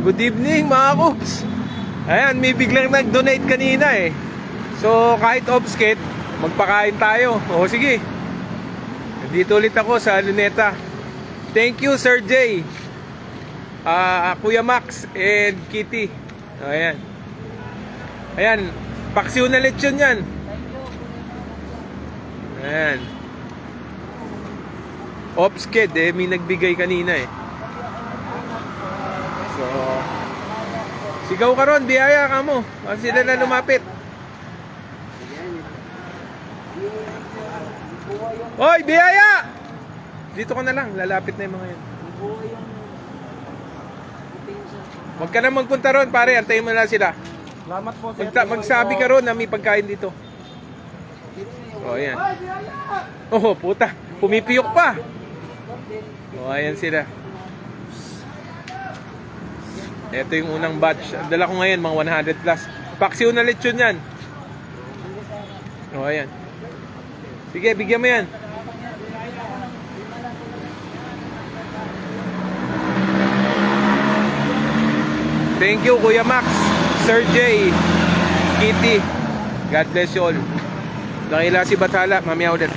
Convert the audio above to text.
Good evening mga Cooks. Ayan, may biglang nag-donate kanina eh. So kahit off-skate, magpakain tayo. O sige. Dito ulit ako sa Luneta. Thank you Sir J, Kuya Max and Kitty. Ayan. Ayan, paksiw na lechon yan. Ayan. Off-skate eh, may nagbigay kanina eh. So, sigaw ka ron, biyaya ka mo. Sila na lumapit. Hoy, biyaya! Dito ka na lang, lalapit na yung mga yan. Huwag ka na magpunta ron, pare, antayin mo na sila. Salamat po, sir. Magsabi ka ron na may pagkain dito. O, ayan. Oh, puta, pumipiyok pa. O, ayan sila. Ito yung unang batch. Dala ko ngayon, mga 100 plus. Paksiw na lechon yan. O, ayan. Sige, bigyan mo yan. Thank you, Kuya Max, Sir J, Kitty. God bless you all. Nakila si Bathala, mamaya ulit.